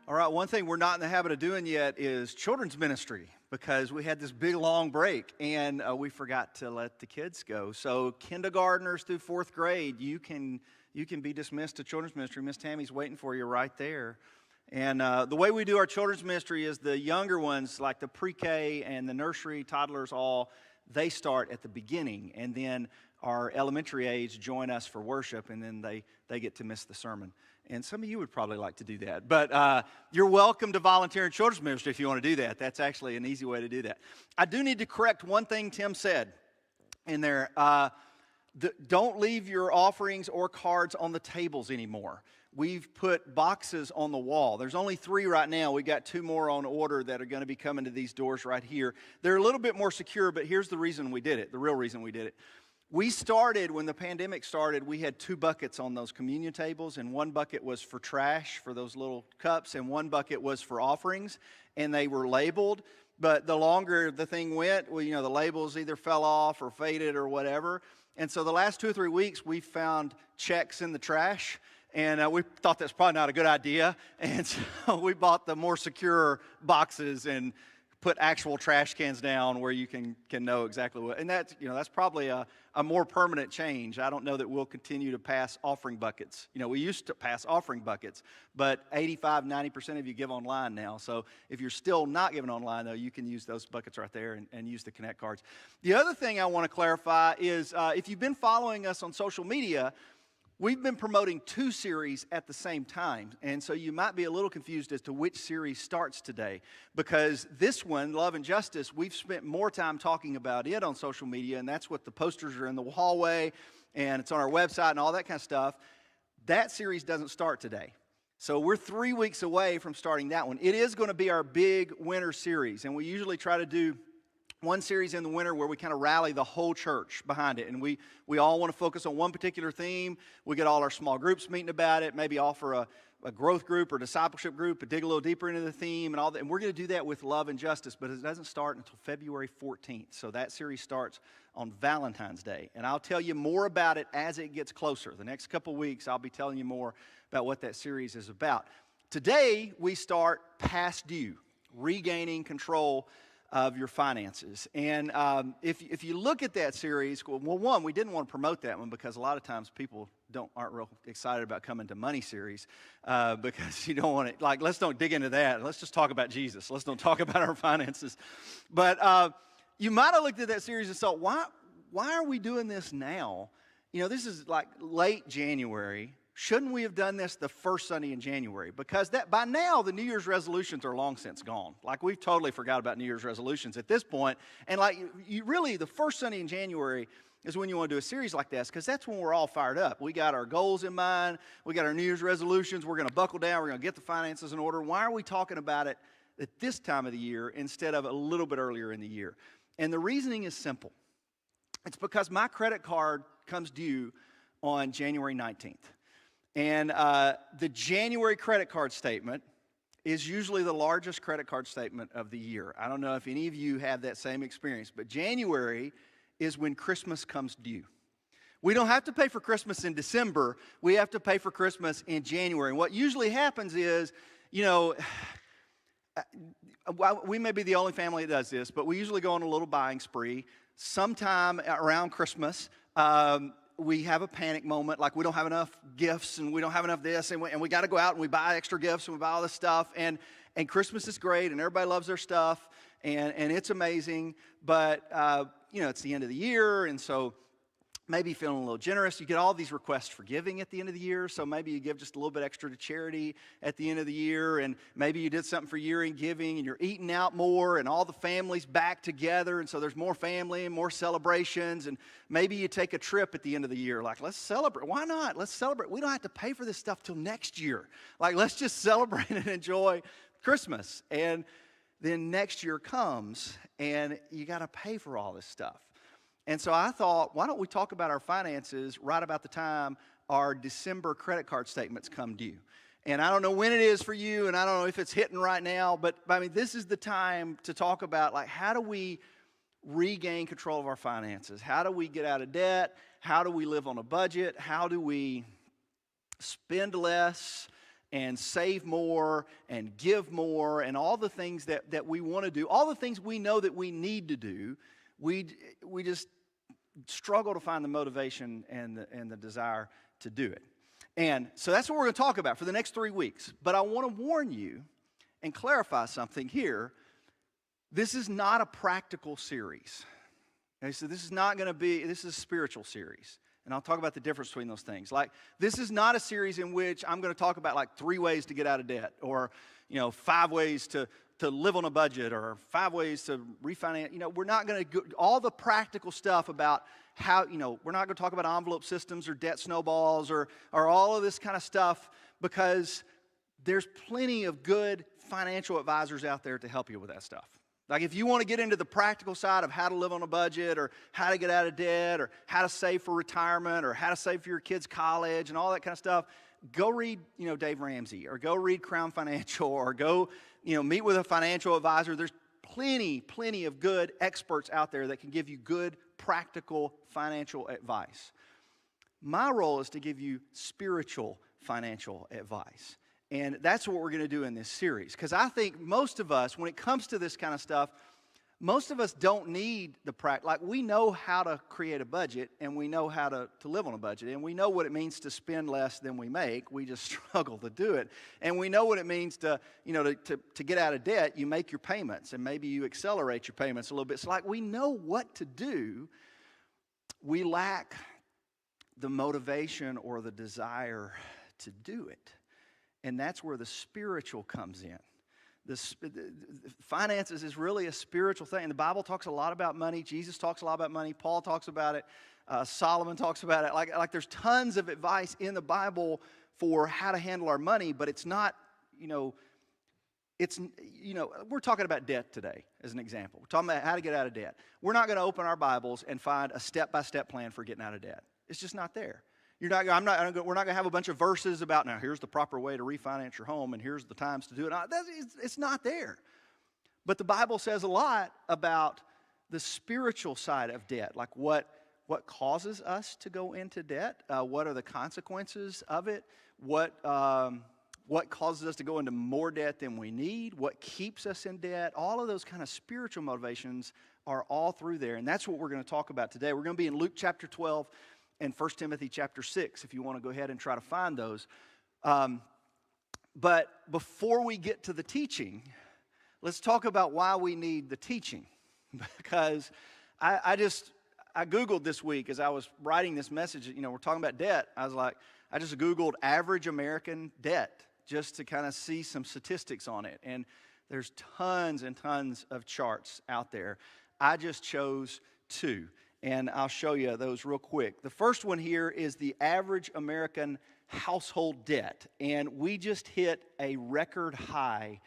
All right, one thing we're not in the habit of doing yet is children's ministry because we had this big long break and we forgot to let the kids go. So kindergartners through fourth grade, you can be dismissed to children's ministry. Miss Tammy's waiting for you right there. And the way we do our children's ministry is the younger ones, like the pre-K and the nursery toddlers, they start at the beginning, and then our elementary age join us for worship, and then they get to miss the sermon. And some of you would probably like to do that. But you're welcome to volunteer in children's ministry if you want to do that. That's actually an easy way to do that. I do need to correct one thing Tim said in there. Don't leave your offerings or cards on the tables anymore. We've put boxes on the wall. There's only 3 right now. We got 2 more on order that are going to be coming to these doors right here. They're a little bit more secure, but here's the reason we did it, the real reason we did it. We started, when the pandemic started, we had 2 buckets on those communion tables, and 1 bucket was for trash, for those little cups, and 1 bucket was for offerings, and they were labeled. But the longer the thing went, the labels either fell off or faded or whatever. And so the last 2 or 3 weeks, we found checks in the trash, and we thought that's probably not a good idea. And so we bought the more secure boxes and put actual trash cans down where you can know exactly what. And that's probably a more permanent change. I don't know that we'll continue to pass offering buckets. We used to pass offering buckets, but 85-90% of you give online now. So if you're still not giving online, though, you can use those buckets right there and use the Connect cards. The other thing I want to clarify is if you've been following us on social media, we've been promoting 2 series at the same time, and so you might be a little confused as to which series starts today, because this one, Love and Justice, we've spent more time talking about it on social media, and that's what the posters are in the hallway, and it's on our website and all that kind of stuff. That series doesn't start today. So we're 3 weeks away from starting that one. It is going to be our big winter series, and we usually try to do one series in the winter where we kind of rally the whole church behind it, and we all want to focus on one particular theme. We get all our small groups meeting about it, maybe offer a growth group or discipleship group, and dig a little deeper into the theme and all that. And we're going to do that with Love and Justice, but it doesn't start until February 14th. So that series starts on Valentine's Day, and I'll tell you more about it as it gets closer. The next couple weeks, I'll be telling you more about what that series is about. Today, we start Past Due, regaining control of your finances. And if you look at that series, well, one, we didn't want to promote that one because a lot of times people aren't real excited about coming to money series because you don't want to, let's don't dig into that. Let's just talk about Jesus. Let's don't talk about our finances. But you might have looked at that series and thought, why are we doing this now? This is like late January. Shouldn't we have done this the first Sunday in January? Because by now, the New Year's resolutions are long since gone. We've totally forgot about New Year's resolutions at this point. And really, the first Sunday in January is when you want to do a series like this, because that's when we're all fired up. We got our goals in mind. We got our New Year's resolutions. We're going to buckle down. We're going to get the finances in order. Why are we talking about it at this time of the year instead of a little bit earlier in the year? And the reasoning is simple. It's because my credit card comes due on January 19th. And the January credit card statement is usually the largest credit card statement of the year. I don't know if any of you have that same experience, but January is when Christmas comes due. We don't have to pay for Christmas in December. We have to pay for Christmas in January. And what usually happens is, we may be the only family that does this, but we usually go on a little buying spree. Sometime around Christmas, we have a panic moment, we don't have enough gifts and we don't have enough this, and we got to go out and we buy extra gifts and we buy all this stuff, and Christmas is great and everybody loves their stuff and it's amazing, but it's the end of the year, and so maybe feeling a little generous. You get all these requests for giving at the end of the year, so maybe you give just a little bit extra to charity at the end of the year, and maybe you did something for year-end giving, and you're eating out more, and all the family's back together, and so there's more family and more celebrations, and maybe you take a trip at the end of the year, let's celebrate. Why not? Let's celebrate. We don't have to pay for this stuff till next year. Let's just celebrate and enjoy Christmas. And then next year comes, and you got to pay for all this stuff. And so I thought, why don't we talk about our finances right about the time our December credit card statements come due? And I don't know when it is for you, and I don't know if it's hitting right now, but this is the time to talk about, how do we regain control of our finances? How do we get out of debt? How do we live on a budget? How do we spend less and save more and give more and all the things that we want to do, all the things we know that we need to do, we just struggle to find the motivation and the desire to do it. And so that's what we're going to talk about for the next 3 weeks. But I want to warn you and clarify something here. This is not a practical series. Okay, so this is a spiritual series. And I'll talk about the difference between those things. Like, this is not a series in which I'm going to talk about like 3 ways to get out of debt, or 5 ways to live on a budget, or 5 ways to refinance. We're not going to go all the practical stuff about how, we're not going to talk about envelope systems or debt snowballs or all of this kind of stuff, because there's plenty of good financial advisors out there to help you with that stuff. Like, if you want to get into the practical side of how to live on a budget, or how to get out of debt, or how to save for retirement, or how to save for your kids' college and all that kind of stuff, go read, Dave Ramsey, or go read Crown Financial, or go, meet with a financial advisor. There's plenty of good experts out there that can give you good, practical financial advice. My role is to give you spiritual financial advice. And that's what we're going to do in this series. Because I think most of us, when it comes to this kind of stuff, most of us don't need the practice. Like, we know how to create a budget, and we know how to live on a budget, and we know what it means to spend less than we make. We just struggle to do it. And we know what it means to get out of debt. You make your payments, and maybe you accelerate your payments a little bit. So, like, we know what to do. We lack the motivation or the desire to do it. And that's where the spiritual comes in. The finances is really a spiritual thing. And the Bible talks a lot about money. Jesus talks a lot about money. Paul talks about it. Solomon talks about it. Like there's tons of advice in the Bible for how to handle our money, but it's not, we're talking about debt today as an example. We're talking about how to get out of debt. We're not going to open our Bibles and find a step-by-step plan for getting out of debt. It's just not there. We're not going to have a bunch of verses about, now here's the proper way to refinance your home and here's the times to do it. It's not there. But the Bible says a lot about the spiritual side of debt, like what causes us to go into debt, what are the consequences of it, what causes us to go into more debt than we need, what keeps us in debt. All of those kind of spiritual motivations are all through there, and that's what we're going to talk about today. We're going to be in Luke chapter 12 and 1 Timothy chapter 6, if you want to go ahead and try to find those. But before we get to the teaching, let's talk about why we need the teaching. Because I Googled this week as I was writing this message, we're talking about debt. I just Googled average American debt just to kind of see some statistics on it. And there's tons and tons of charts out there. I just chose 2. And I'll show you those real quick. The first one here is the average American household debt. And we just hit a record high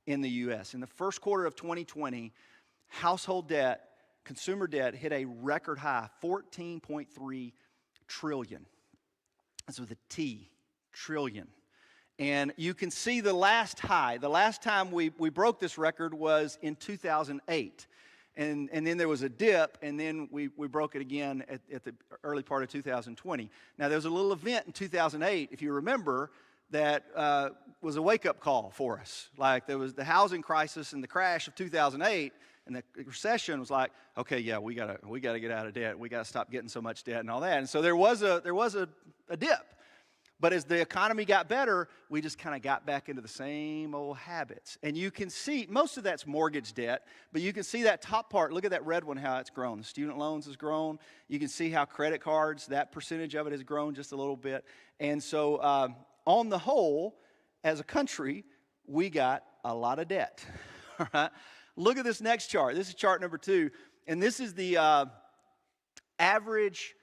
in the U.S. In the first quarter of 2020, household debt, consumer debt, hit a record high, $14.3 trillion. That's with a T, trillion. And you can see the last high. The last time we broke this record was in 2008. And then there was a dip, and then we broke it again at the early part of 2020. Now, there was a little event in 2008, if you remember, that was a wake-up call for us. Like, there was the housing crisis and the crash of 2008, and the recession was like, okay, yeah, we gotta get out of debt. We gotta stop getting so much debt and all that. And so there was a dip. But as the economy got better, we just kind of got back into the same old habits. And you can see, most of that's mortgage debt, but you can see that top part. Look at that red one, how it's grown. The student loans has grown. You can see how credit cards, that percentage of it has grown just a little bit. And so on the whole, as a country, we got a lot of debt. All right. Look at this next chart. This is chart number 2. And this is the average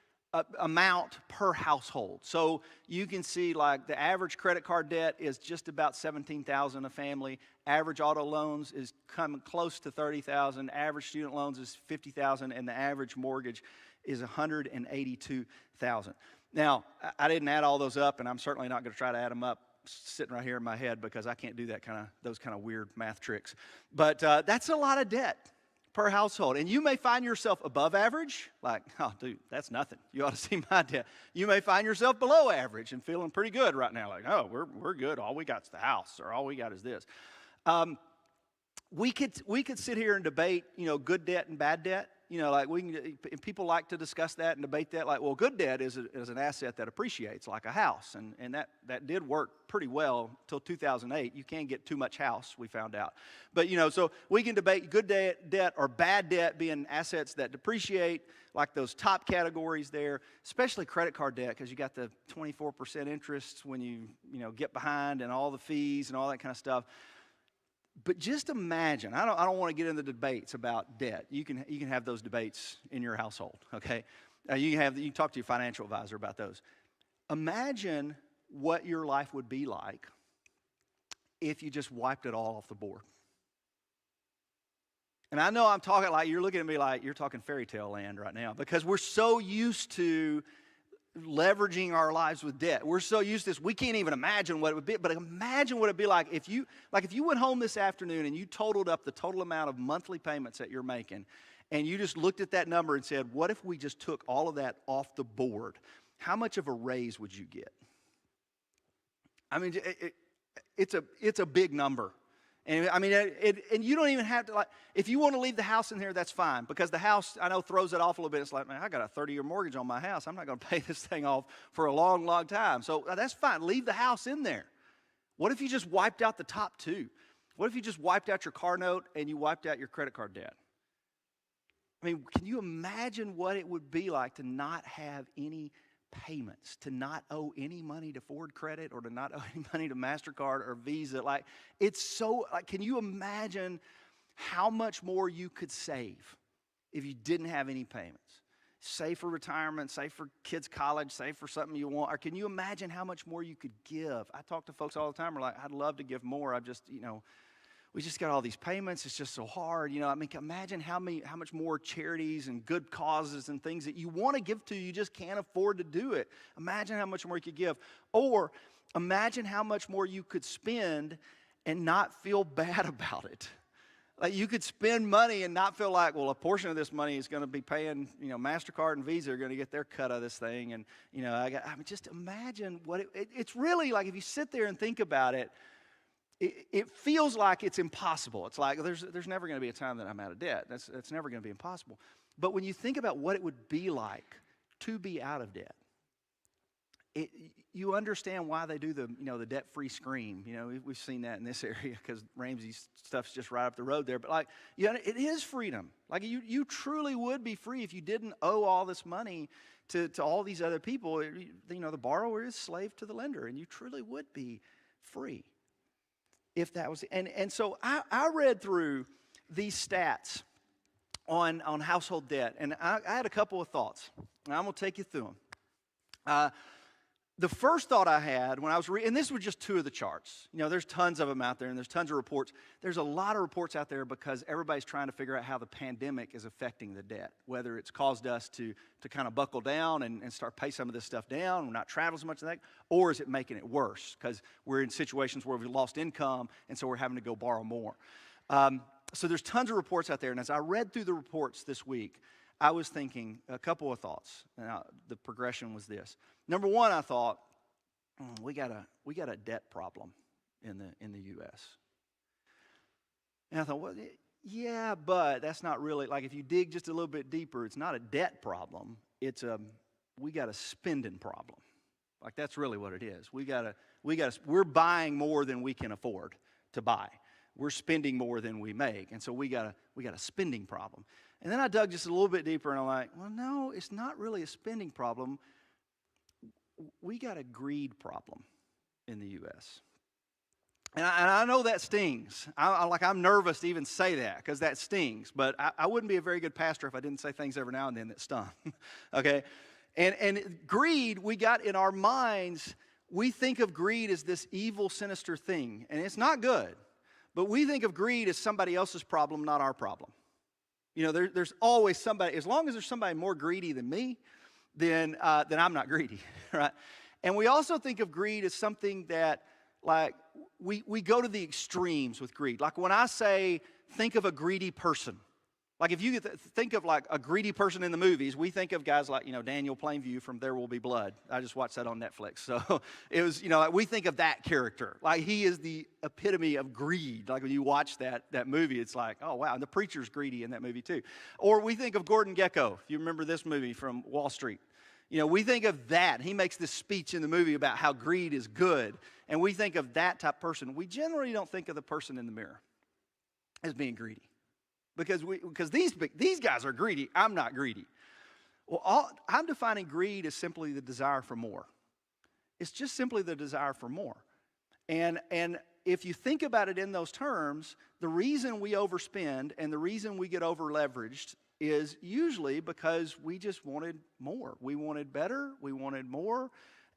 amount per household. So you can see, like, the average credit card debt is just about $17,000 a family. Average auto loans is coming close to $30,000. Average student loans is $50,000, and the average mortgage is $182,000. Now, I didn't add all those up, and I'm certainly not going to try to add them up sitting right here in my head, because I can't do those kind of weird math tricks. But that's a lot of debt per household. And you may find yourself above average, like, oh, dude, that's nothing. You ought to see my debt. You may find yourself below average and feeling pretty good right now, like, oh, we're good. All we got is the house, or all we got is this. We could sit here and debate, good debt and bad debt. Like people like to discuss that and debate that. Like, well, good debt is an asset that appreciates, like a house, and that did work pretty well until 2008. You can't get too much house, we found out. But so we can debate good debt or bad debt being assets that depreciate, like those top categories there, especially credit card debt, because you got the 24% interest when you get behind and all the fees and all that kind of stuff. But just imagine, I don't want to get into debates about debt. You can have those debates in your household, okay? You can talk to your financial advisor about those. Imagine what your life would be like if you just wiped it all off the board. And I know I'm talking like, you're looking at me like you're talking fairy tale land right now, because we're so used to leveraging our lives with debt. We're so used to this, we can't even imagine what it would be. But imagine what it'd be like if you went home this afternoon and you totaled up the total amount of monthly payments that you're making, and you just looked at that number and said, what if we just took all of that off the board? How much of a raise would you get? I mean, it's a big number. And I mean, and you don't even have to, like, if you want to leave the house in here, that's fine. Because the house, I know, throws it off a little bit. It's like, man, I got a 30-year mortgage on my house. I'm not going to pay this thing off for a long, long time. So that's fine. Leave the house in there. What if you just wiped out the top two? What if you just wiped out your car note and you wiped out your credit card debt? I mean, can you imagine what it would be like to not have any payments, to not owe any money to Ford Credit, or to not owe any money to MasterCard or Visa? Like, it's so, like, can you imagine how much more you could save if you didn't have any payments? Save for retirement, save for kids' college, save for something you want. Or can you imagine how much more you could give? I talk to folks all the time who are like, I'd love to give more. I just, we just got all these payments. It's just so hard. I mean, imagine how much more charities and good causes and things that you want to give to, you just can't afford to do it. Imagine how much more you could give. Or imagine how much more you could spend and not feel bad about it. Like, you could spend money and not feel like, well, a portion of this money is going to be paying, MasterCard and Visa are going to get their cut of this thing. And, just imagine what it's really like. If you sit there and think about it, it feels like it's impossible. It's like there's never going to be a time that I'm out of debt. That's never going to be impossible. But when you think about what it would be like to be out of debt, you understand why they do the debt-free scream. We've seen that in this area because Ramsey's stuff's just right up the road there. But it is freedom. Like, you truly would be free if you didn't owe all this money to all these other people. The borrower is slave to the lender, and you truly would be free. If that was, and so I read through these stats on household debt, and I had a couple of thoughts, and I'm going to take you through them. The first thought I had when I was and this was just two of the charts. There's tons of them out there, and there's tons of reports. There's a lot of reports out there because everybody's trying to figure out how the pandemic is affecting the debt, whether it's caused us to kind of buckle down and start pay some of this stuff down, we're not traveling as much as that, or is it making it worse because we're in situations where we've lost income, and so we're having to go borrow more. So there's tons of reports out there, and as I read through the reports this week, I was thinking a couple of thoughts. Now, the progression was this. Number one, I thought, we got a debt problem in the U.S. And I thought, well, yeah, but that's not really, like, if you dig just a little bit deeper, it's not a debt problem. We got a spending problem. Like, that's really what it is. We're buying more than we can afford to buy. We're spending more than we make, and so we got a spending problem. And then I dug just a little bit deeper, and I'm like, well, no, it's not really a spending problem. We got a greed problem in the U.S. And I know that stings. I'm nervous to even say that because that stings. But I wouldn't be a very good pastor if I didn't say things every now and then that stung. Okay? And greed, we got in our minds, we think of greed as this evil, sinister thing. And it's not good. But we think of greed as somebody else's problem, not our problem. There's always somebody, as long as there's somebody more greedy than me, then I'm not greedy, right? And we also think of greed as something that, like, we go to the extremes with greed. Like, when I say, think of a greedy person, Like if you think of like a greedy person in the movies, we think of guys like, Daniel Plainview from There Will Be Blood. I just watched that on Netflix. So it was, like we think of that character. Like he is the epitome of greed. Like when you watch that movie, it's like, oh, wow. And the preacher's greedy in that movie too. Or we think of Gordon Gekko. If you remember this movie from Wall Street. We think of that. He makes this speech in the movie about how greed is good. And we think of that type of person. We generally don't think of the person in the mirror as being greedy. Because these guys are greedy. I'm not greedy. Well, I'm defining greed as simply the desire for more. It's just simply the desire for more. And if you think about it in those terms, the reason we overspend and the reason we get over leveraged is usually because we just wanted more. We wanted better. We wanted more.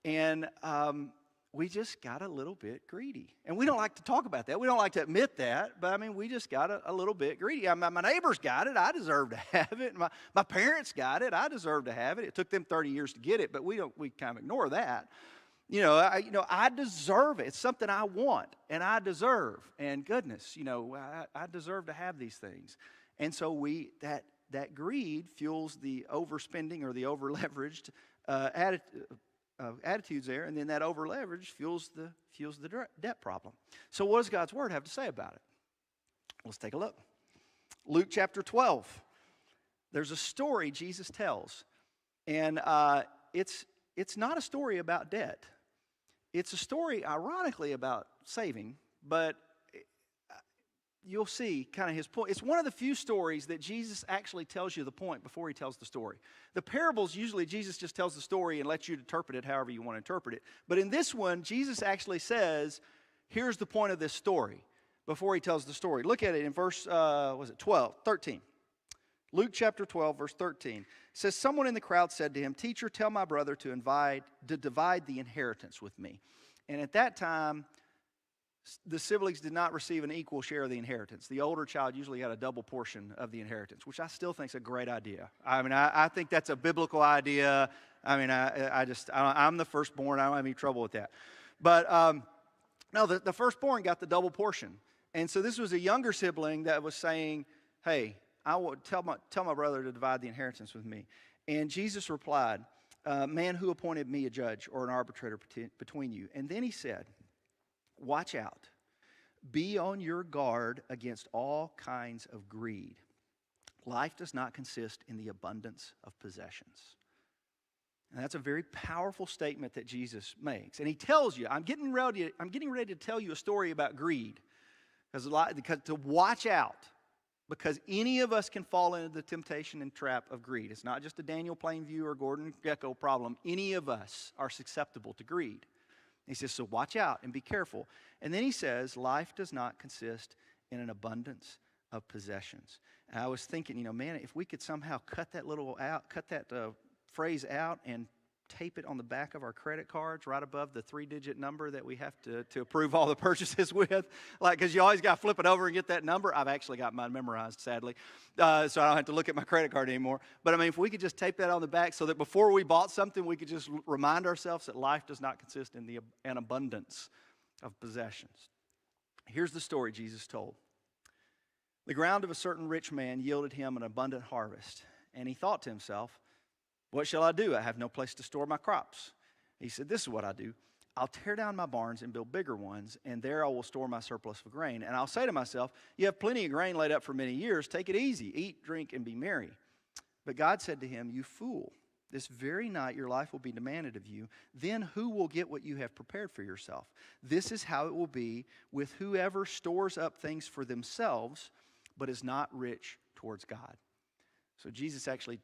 And we just got a little bit greedy. And we don't like to talk about that. We don't like to admit that. But, we just got a little bit greedy. My neighbors got it. I deserve to have it. My parents got it. I deserve to have it. It took them 30 years to get it, but we kind of ignore that. I deserve it. It's something I want and I deserve. And goodness, I deserve to have these things. And so that greed fuels the overspending or the over-leveraged attitudes there, and then that over-leverage fuels the debt problem. So what does God's Word have to say about it? Let's take a look. Luke chapter 12. There's a story Jesus tells, and it's not a story about debt. It's a story, ironically, about saving, but you'll see kind of his point. It's one of the few stories that Jesus actually tells you the point before he tells the story. The parables, usually Jesus just tells the story and lets you interpret it however you want to interpret it. But in this one, Jesus actually says, here's the point of this story before he tells the story. Look at it in verse, 13. Luke chapter 12, verse 13. It says, someone in the crowd said to him, "Teacher, tell my brother to divide the inheritance with me." And at that time, the siblings did not receive an equal share of the inheritance. The older child usually got a double portion of the inheritance, which I still think is a great idea. I think that's a biblical idea. I'm the firstborn. I don't have any trouble with that. But no, the firstborn got the double portion. And so this was a younger sibling that was saying, hey, I will tell my brother to divide the inheritance with me. And Jesus replied, man, who appointed me a judge or an arbitrator between you? And then he said, watch out. Be on your guard against all kinds of greed. Life does not consist in the abundance of possessions. And that's a very powerful statement that Jesus makes. And he tells you, I'm getting ready to tell you a story about greed. Because to watch out. Because any of us can fall into the temptation and trap of greed. It's not just a Daniel Plainview or Gordon Gekko problem. Any of us are susceptible to greed. He says, so watch out and be careful. And then he says, life does not consist in an abundance of possessions. And I was thinking, man, if we could somehow cut that phrase out and tape it on the back of our credit cards right above the 3-digit number that we have to approve all the purchases with. Because you always got to flip it over and get that number. I've actually got mine memorized, sadly. So I don't have to look at my credit card anymore. But if we could just tape that on the back so that before we bought something, we could just remind ourselves that life does not consist in an abundance of possessions. Here's the story Jesus told. The ground of a certain rich man yielded him an abundant harvest. And he thought to himself, what shall I do? I have no place to store my crops. He said, this is what I do. I'll tear down my barns and build bigger ones, and there I will store my surplus of grain. And I'll say to myself, you have plenty of grain laid up for many years. Take it easy. Eat, drink, and be merry. But God said to him, you fool, this very night your life will be demanded of you. Then who will get what you have prepared for yourself? This is how it will be with whoever stores up things for themselves, but is not rich towards God. So Jesus actually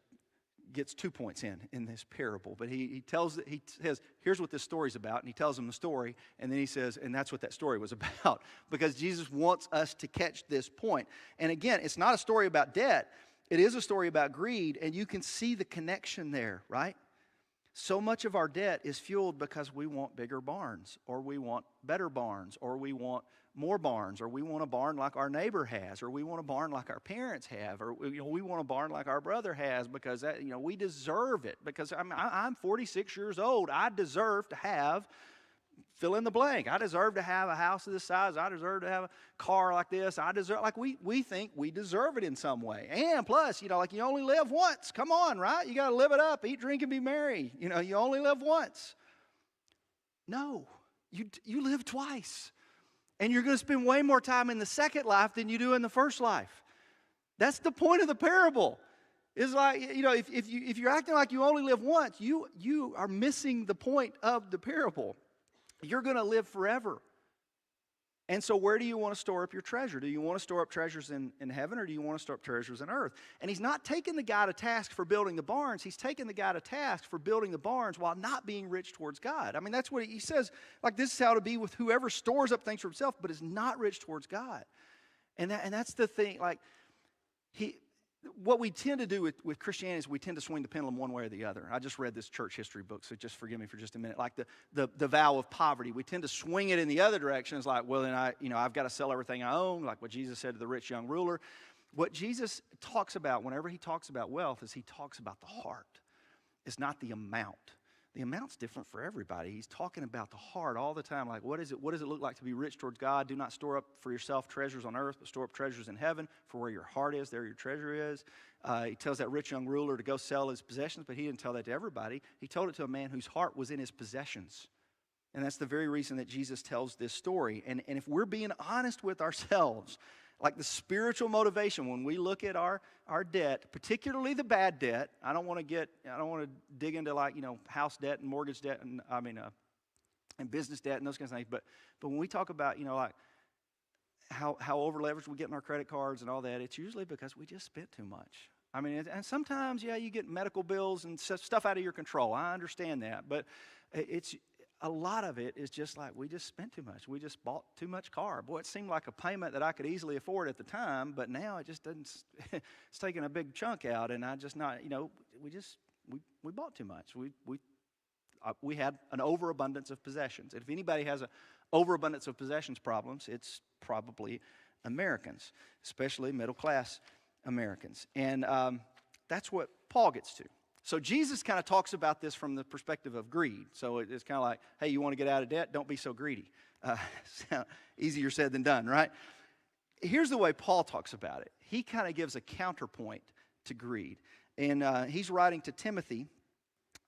gets 2 points in this parable, but he says, here's what this story's about, and he tells them the story, and then he says, and that's what that story was about, because Jesus wants us to catch this point. And again, it's not a story about debt, it is a story about greed, and you can see the connection there, right? So much of our debt is fueled because we want bigger barns, or we want better barns, or we want more barns, or we want a barn like our neighbor has, or we want a barn like our parents have, or we want a barn like our brother has because we deserve it. Because I'm 46 years old. I deserve to have fill in the blank. I deserve to have a house of this size. I deserve to have a car like this. I deserve, like we think we deserve it in some way. And plus, like you only live once. Come on, right? You got to live it up. Eat, drink, and be merry. You only live once. No, you live twice. And you're going to spend way more time in the second life than you do in the first life. That's the point of the parable. It's like, if you're acting like you only live once, you are missing the point of the parable. You're going to live forever. And so where do you want to store up your treasure? Do you want to store up treasures in heaven, or do you want to store up treasures in earth? And he's not taking the guy to task for building the barns. He's taking the guy to task for building the barns while not being rich towards God. I mean, that's what he says. Like, this is how to be with whoever stores up things for himself, but is not rich towards God. And that's the thing. Like, what we tend to do with Christianity is we tend to swing the pendulum one way or the other. I just read this church history book, so just forgive me for just a minute. Like the vow of poverty, we tend to swing it in the other direction. It's like, well, then I've got to sell everything I own, like what Jesus said to the rich young ruler. What Jesus talks about whenever he talks about wealth is he talks about the heart. It's not the amount. The amount's different for everybody. He's talking about the heart all the time. Like, what does it look like to be rich towards God? Do not store up for yourself treasures on earth, but store up treasures in heaven. For where your heart is, there your treasure is. He tells that rich young ruler to go sell his possessions, but he didn't tell that to everybody. He told it to a man whose heart was in his possessions. And that's the very reason that Jesus tells this story. And if we're being honest with ourselves, like the spiritual motivation when we look at our debt, particularly the bad debt. I don't want to dig into house debt and mortgage debt and business debt and those kinds of things. But when we talk about like how over leveraged we get in our credit cards and all that, it's usually because we just spent too much. I mean, and sometimes you get medical bills and stuff out of your control. I understand that, but it's. A lot of it is just like we just spent too much. We just bought too much car. Boy, it seemed like a payment that I could easily afford at the time, but now it just doesn't. It's taking a big chunk out, and I just not. We bought too much. We had an overabundance of possessions. And if anybody has an overabundance of possessions problems, it's probably Americans, especially middle class Americans, and that's what Paul gets to. So Jesus kind of talks about this from the perspective of greed. So it's kind of like, hey, you want to get out of debt? Don't be so greedy. Easier said than done, right? Here's the way Paul talks about it. He kind of gives a counterpoint to greed. And he's writing to Timothy,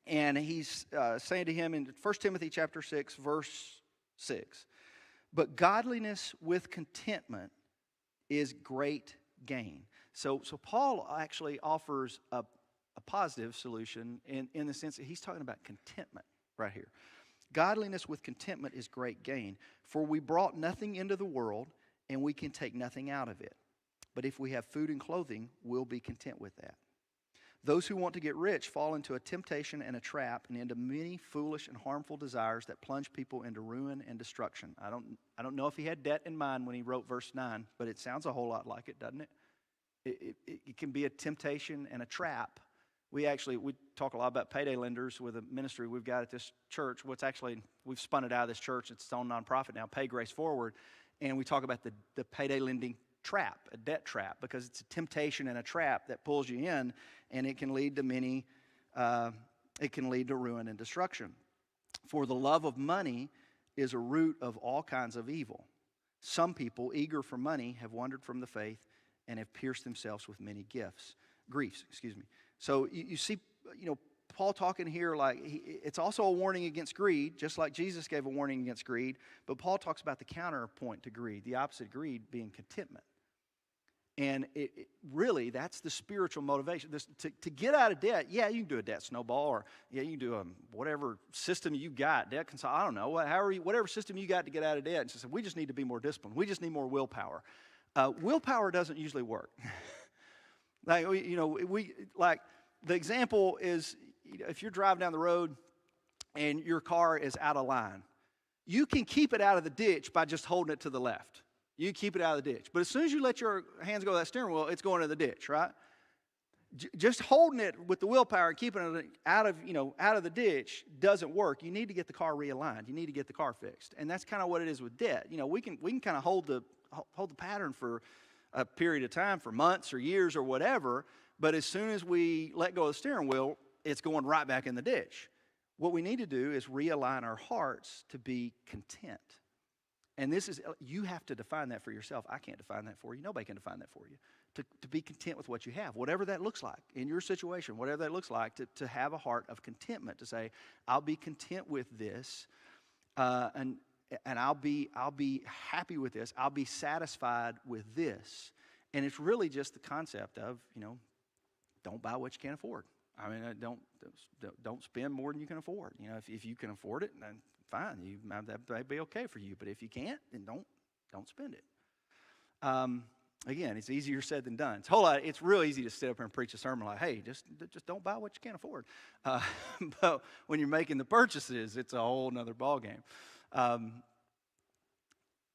and he's saying to him in 1 Timothy chapter 6, verse 6, but godliness with contentment is great gain. So Paul actually offers a positive solution in the sense that he's talking about contentment right here. Godliness with contentment is great gain, for we brought nothing into the world, and we can take nothing out of it. But if we have food and clothing, we'll be content with that. Those who want to get rich fall into a temptation and a trap, and into many foolish and harmful desires that plunge people into ruin and destruction. I don't know if he had debt in mind when he wrote verse 9, but it sounds a whole lot like it, doesn't it? It can be a temptation and a trap. We talk a lot about payday lenders with a ministry we've got at this church. We've spun it out of this church. It's its own nonprofit now, Pay Grace Forward. And we talk about the payday lending trap, a debt trap, because it's a temptation and a trap that pulls you in, and it can lead to it can lead to ruin and destruction. For the love of money is a root of all kinds of evil. Some people, eager for money, have wandered from the faith and have pierced themselves with many griefs. So you see, Paul talking here like it's also a warning against greed, just like Jesus gave a warning against greed. But Paul talks about the counterpoint to greed, the opposite of greed being contentment. And it really, that's the spiritual motivation. To get out of debt, you can do a debt snowball, or you can do whatever system you got, debt consult. I don't know, whatever system you got to get out of debt. And so we just need to be more disciplined. We just need more willpower. Willpower doesn't usually work. The example is, if you're driving down the road and your car is out of line, you can keep it out of the ditch by just holding it to the left. You keep it out of the ditch. But as soon as you let your hands go to that steering wheel, it's going to the ditch, right? Just holding it with the willpower and keeping it out of the ditch doesn't work. You need to get the car realigned. You need to get the car fixed. And that's kind of what it is with debt. We can kind of hold the pattern for a period of time, for months or years or whatever, but as soon as we let go of the steering wheel, it's going right back in the ditch. what we need to do is realign our hearts to be content. And this is, you have to define that for yourself. I can't define that for you. Nobody can define that for you. To be content with what you have, whatever that looks like in your situation, whatever that looks like, to have a heart of contentment, to say, I'll be content with this, and I'll be happy with this. I'll be satisfied with this. And it's really just the concept of, don't buy what you can't afford. I mean, don't spend more than you can afford. If you can afford it, then fine, that may be okay for you. But if you can't, then don't spend it. Again, it's easier said than done. It's real easy to sit up here and preach a sermon like, hey, just don't buy what you can't afford. But when you're making the purchases, it's a whole nother ballgame.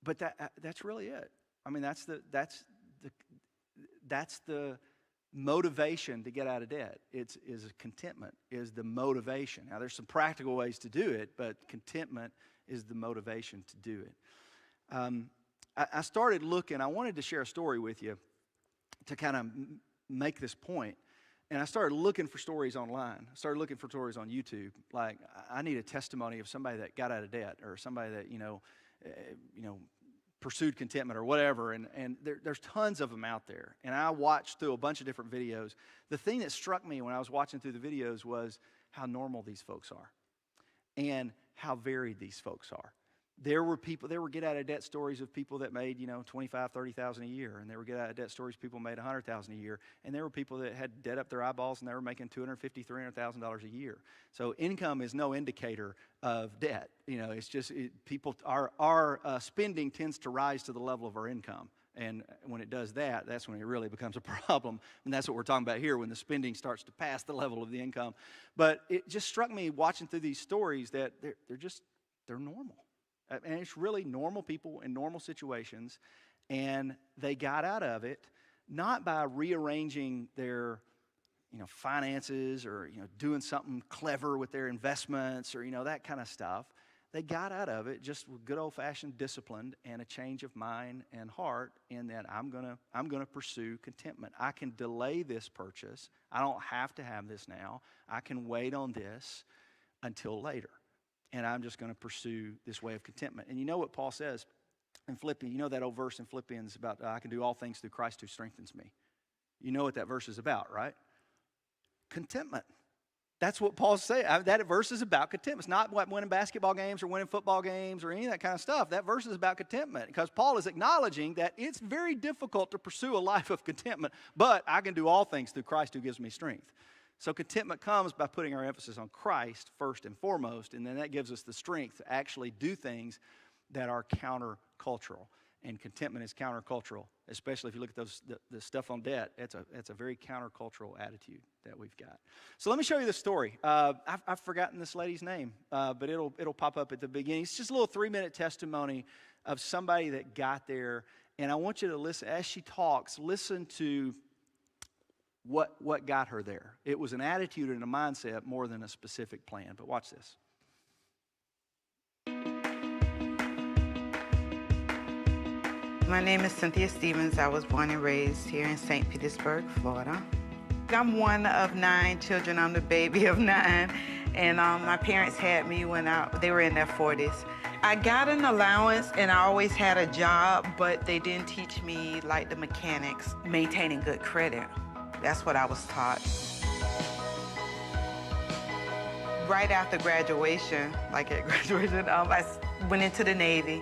But that's really it. I mean, that's the motivation to get out of debt. Is contentment is the motivation. Now, there's some practical ways to do it, but contentment is the motivation to do it. I started looking. I wanted to share a story with you to kind of make this point. And I started looking for stories online. I started looking for stories on YouTube. Like, I need a testimony of somebody that got out of debt, or somebody that, pursued contentment or whatever. And there's tons of them out there. And I watched through a bunch of different videos. The thing that struck me when I was watching through the videos was how normal these folks are and how varied these folks are. There were get out of debt stories of people that made, $25,000, $30,000 a year. And there were get out of debt stories of people made $100,000 a year. And there were people that had debt up their eyeballs and they were making $250,000, $300,000 a year. So income is no indicator of debt. It's just people, our spending tends to rise to the level of our income. And when it does that, that's when it really becomes a problem. And that's what we're talking about here, when the spending starts to pass the level of the income. But it just struck me watching through these stories that they're normal. And it's really normal people in normal situations, and they got out of it not by rearranging their, finances or, doing something clever with their investments or, that kind of stuff. They got out of it just with good old-fashioned discipline and a change of mind and heart in that I'm gonna pursue contentment. I can delay this purchase. I don't have to have this now. I can wait on this until later. And I'm just going to pursue this way of contentment. And you know what Paul says in Philippians? That old verse in Philippians about I can do all things through Christ who strengthens me. You know what that verse is about, right? Contentment. That's what Paul's saying. That verse is about contentment. It's not what winning basketball games or winning football games or any of that kind of stuff. That verse is about contentment because Paul is acknowledging that it's very difficult to pursue a life of contentment, but I can do all things through Christ who gives me strength. So contentment comes by putting our emphasis on Christ first and foremost, and then that gives us the strength to actually do things that are countercultural. And contentment is countercultural, especially if you look at the stuff on debt. It's a very countercultural attitude that we've got. So let me show you this story. I've forgotten this lady's name, but it'll pop up at the beginning. It's just a little 3-minute testimony of somebody that got there, and I want you to listen as she talks. Listen to what got her there. It was an attitude and a mindset more than a specific plan. But watch this. My name is Cynthia Stevens. I was born and raised here in St. Petersburg, Florida. I'm one of 9 children. I'm the baby of 9. And my parents had me when they were in their 40s. I got an allowance and I always had a job, but they didn't teach me like the mechanics, maintaining good credit. That's what I was taught. Right after graduation, like at graduation, I went into the Navy.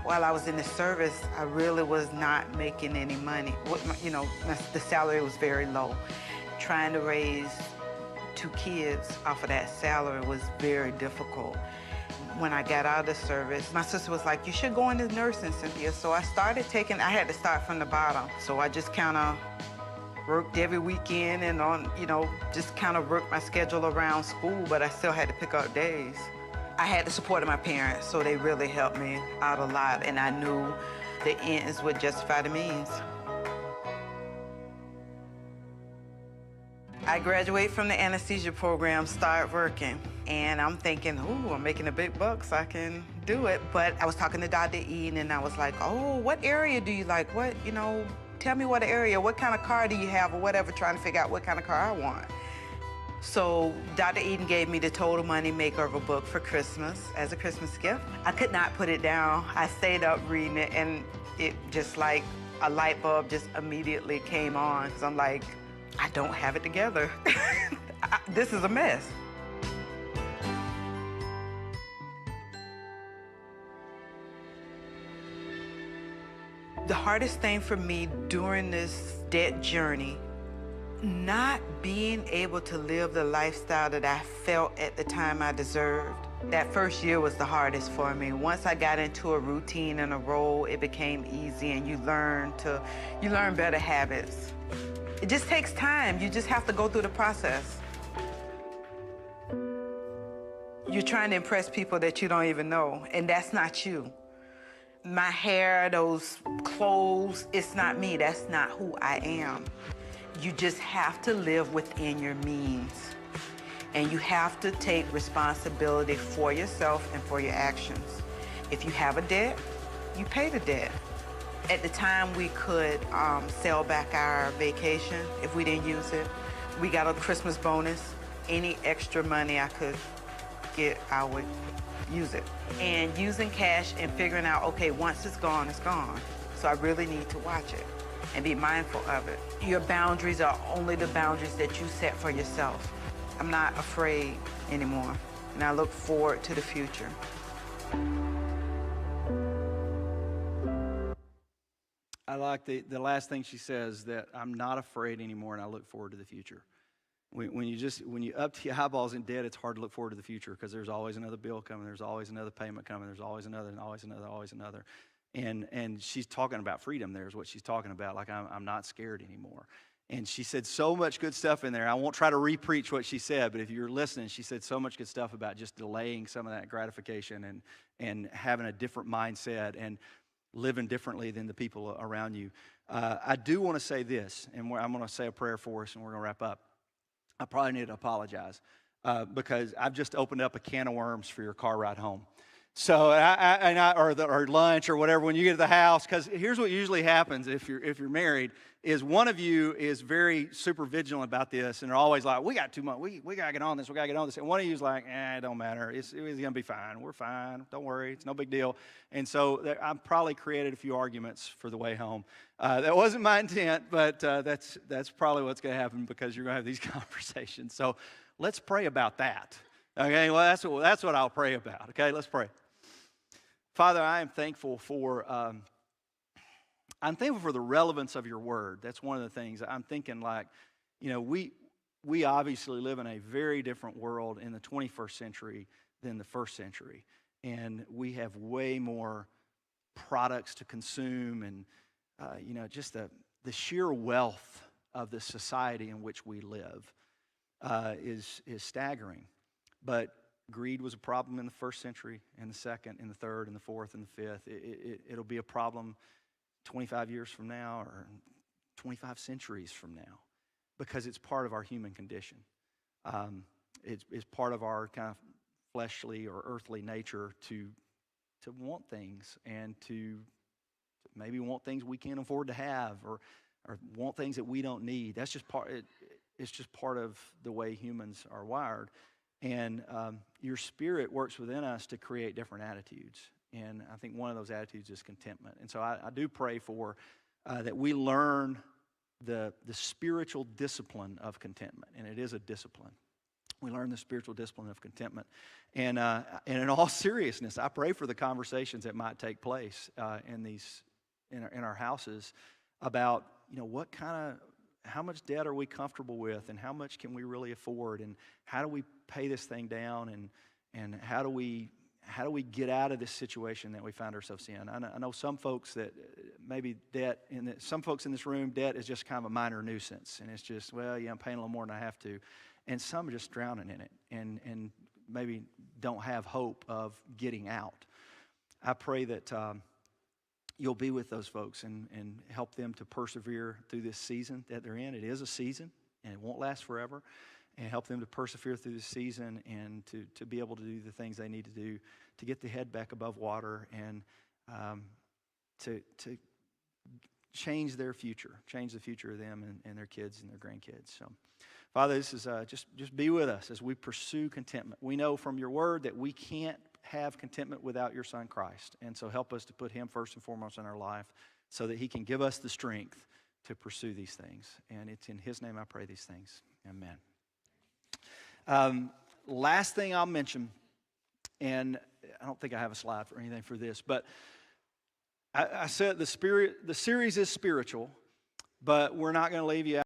While I was in the service, I really was not making any money. The salary was very low. Trying to raise 2 kids off of that salary was very difficult. When I got out of the service, my sister was like, you should go into nursing, Cynthia. So I had to start from the bottom. So I just kind of worked every weekend and just kind of worked my schedule around school, but I still had to pick up days. I had the support of my parents, so they really helped me out a lot, and I knew the ends would justify the means. I graduated from the anesthesia program, started working, and I'm thinking, ooh, I'm making a big bucks, I can do it. But I was talking to Dr. Eden, and I was like, oh, what area do you like? Tell me what area, what kind of car do you have or whatever, trying to figure out what kind of car I want. So Dr. Eden gave me the Total Money Makeover book for Christmas as a Christmas gift. I could not put it down. I stayed up reading it, and it just like a light bulb just immediately came on. Because I'm like, I don't have it together. This is a mess. The hardest thing for me during this debt journey, not being able to live the lifestyle that I felt at the time I deserved. That first year was the hardest for me. Once I got into a routine and a role, it became easy, and you learn better habits. It just takes time. You just have to go through the process. You're trying to impress people that you don't even know, and that's not you. My hair, those clothes, it's not me. That's not who I am. You just have to live within your means. And you have to take responsibility for yourself and for your actions. If you have a debt, you pay the debt. At the time, we could sell back our vacation if we didn't use it. We got a Christmas bonus. Any extra money I could get, I would use it. And using cash and figuring out, okay, once it's gone, it's gone. So I really need to watch it and be mindful of it. Your boundaries are only the boundaries that you set for yourself. I'm not afraid anymore, and I look forward to the future. I like the last thing she says, that I'm not afraid anymore, and I look forward to the future. When you up to your eyeballs in debt, it's hard to look forward to the future because there's always another bill coming, there's always another payment coming, there's always another, and always another, always another. And she's talking about freedom there is what she's talking about, like I'm not scared anymore. And she said so much good stuff in there. I won't try to re-preach what she said, but if you're listening, she said so much good stuff about just delaying some of that gratification and having a different mindset and living differently than the people around you. I do want to say this, and I'm going to say a prayer for us, and we're going to wrap up. I probably need to apologize because I've just opened up a can of worms for your car ride home. So, or lunch or whatever when you get to the house, because here's what usually happens if you're married, is one of you is very super vigilant about this, and they're always like, we got too much, we got to get on this, we got to get on this. And one of you is like, it don't matter, it's going to be fine, we're fine, don't worry, it's no big deal. And so I've probably created a few arguments for the way home. That wasn't my intent, but that's probably what's going to happen because you're going to have these conversations. So let's pray about that. Okay, well, that's what I'll pray about. Okay, let's pray. Father, I am thankful for the relevance of your word. That's one of the things. I'm thinking like, we obviously live in a very different world in the 21st century than the first century. And we have way more products to consume and, just the sheer wealth of the society in which we live is staggering. But greed was a problem in the first century, and the second, and the third, and the fourth, and the fifth. It'll be a problem 25 years from now or 25 centuries from now because it's part of our human condition. It's part of our kind of fleshly or earthly nature to want things and to maybe want things we can't afford to have or want things that we don't need. That's just part. It's just part of the way humans are wired. And your spirit works within us to create different attitudes. And I think one of those attitudes is contentment. And so I do pray for that we learn the spiritual discipline of contentment. And it is a discipline. We learn the spiritual discipline of contentment. And in all seriousness, I pray for the conversations that might take place in our houses about, how much debt are we comfortable with, and how much can we really afford, and how do we pay this thing down, and how do we get out of this situation that we find ourselves in? I know some folks that maybe some folks in this room, debt is just kind of a minor nuisance, and it's just, I'm paying a little more than I have to, and some are just drowning in it, and maybe don't have hope of getting out. I pray that you'll be with those folks and help them to persevere through this season that they're in. It is a season, and it won't last forever. And help them to persevere through this season and to be able to do the things they need to do to get the head back above water and to change their future, change the future of them and their kids and their grandkids. So, Father, this is just be with us as we pursue contentment. We know from your word that we can't have contentment without your son Christ. And so help us to put him first and foremost in our life so that he can give us the strength to pursue these things. And it's in his name I pray these things. Amen. Last thing I'll mention, and I don't think I have a slide for anything for this, but I said the series is spiritual, but we're not going to leave you out.